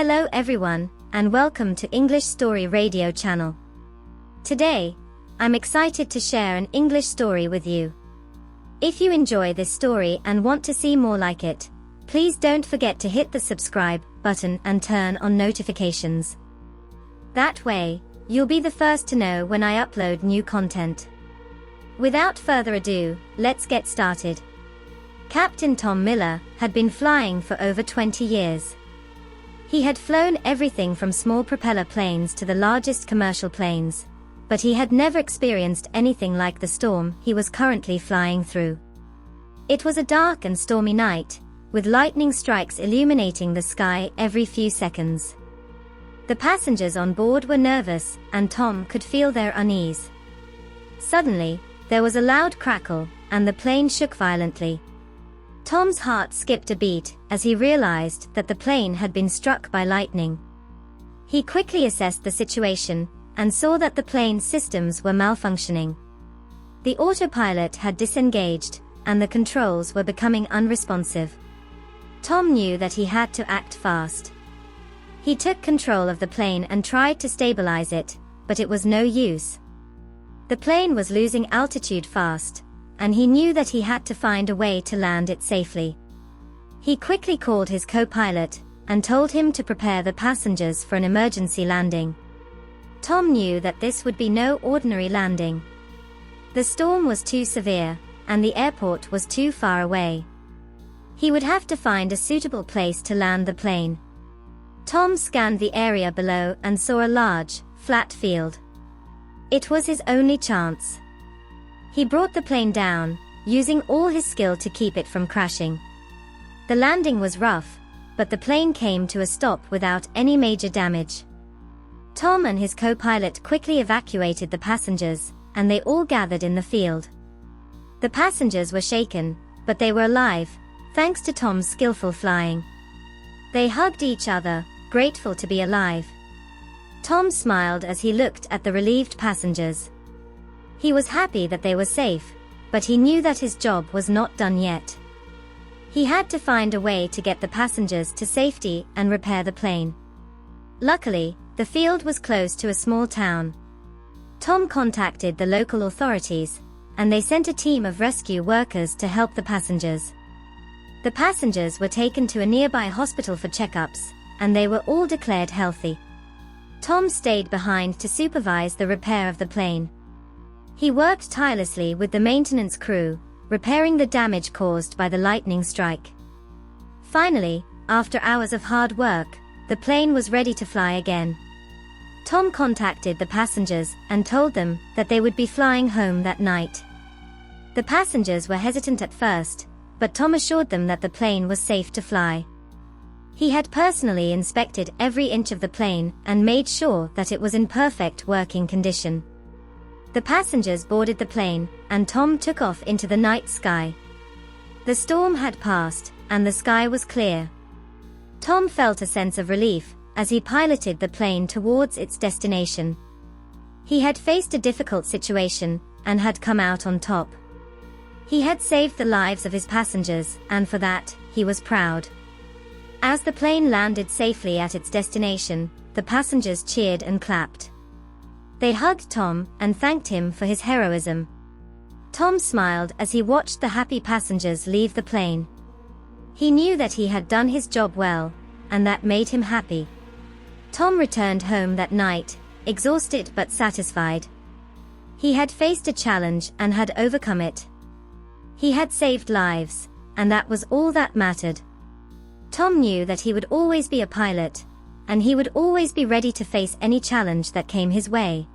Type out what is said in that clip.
Hello everyone, and welcome to English Story Radio channel. Today, I'm excited to share an English story with you. If you enjoy this story and want to see more like it, please don't forget to hit the subscribe button and turn on notifications. That way, you'll be the first to know when I upload new content. Without further ado, let's get started. Captain Tom Miller had been flying for over 20 years. He had flown everything from small propeller planes to the largest commercial planes, but he had never experienced anything like the storm he was currently flying through. It was a dark and stormy night, with lightning strikes illuminating the sky every few seconds. The passengers on board were nervous, and Tom could feel their unease. Suddenly, there was a loud crackle, and the plane shook violently. Tom's heart skipped a beat as he realized that the plane had been struck by lightning. He quickly assessed the situation and saw that the plane's systems were malfunctioning. The autopilot had disengaged, and the controls were becoming unresponsive. Tom knew that he had to act fast. He took control of the plane and tried to stabilize it, but it was no use. The plane was losing altitude fast, and he knew that he had to find a way to land it safely. He quickly called his co-pilot and told him to prepare the passengers for an emergency landing. Tom knew that this would be no ordinary landing. The storm was too severe, and the airport was too far away. He would have to find a suitable place to land the plane. Tom scanned the area below and saw a large, flat field. It was his only chance. He brought the plane down, using all his skill to keep it from crashing. The landing was rough, but the plane came to a stop without any major damage. Tom and his co-pilot quickly evacuated the passengers, and they all gathered in the field. The passengers were shaken, but they were alive, thanks to Tom's skillful flying. They hugged each other, grateful to be alive. Tom smiled as he looked at the relieved passengers. He was happy that they were safe, but he knew that his job was not done yet. He had to find a way to get the passengers to safety and repair the plane. Luckily, the field was close to a small town. Tom contacted the local authorities, and they sent a team of rescue workers to help the passengers. The passengers were taken to a nearby hospital for checkups, and they were all declared healthy. Tom stayed behind to supervise the repair of the plane. He worked tirelessly with the maintenance crew, repairing the damage caused by the lightning strike. Finally, after hours of hard work, the plane was ready to fly again. Tom contacted the passengers and told them that they would be flying home that night. The passengers were hesitant at first, but Tom assured them that the plane was safe to fly. He had personally inspected every inch of the plane and made sure that it was in perfect working condition. The passengers boarded the plane, and Tom took off into the night sky. The storm had passed, and the sky was clear. Tom felt a sense of relief as he piloted the plane towards its destination. He had faced a difficult situation and had come out on top. He had saved the lives of his passengers, and for that, he was proud. As the plane landed safely at its destination, the passengers cheered and clapped. They hugged Tom and thanked him for his heroism. Tom smiled as he watched the happy passengers leave the plane. He knew that he had done his job well, and that made him happy. Tom returned home that night, exhausted but satisfied. He had faced a challenge and had overcome it. He had saved lives, and that was all that mattered. Tom knew that he would always be a pilot, and he would always be ready to face any challenge that came his way.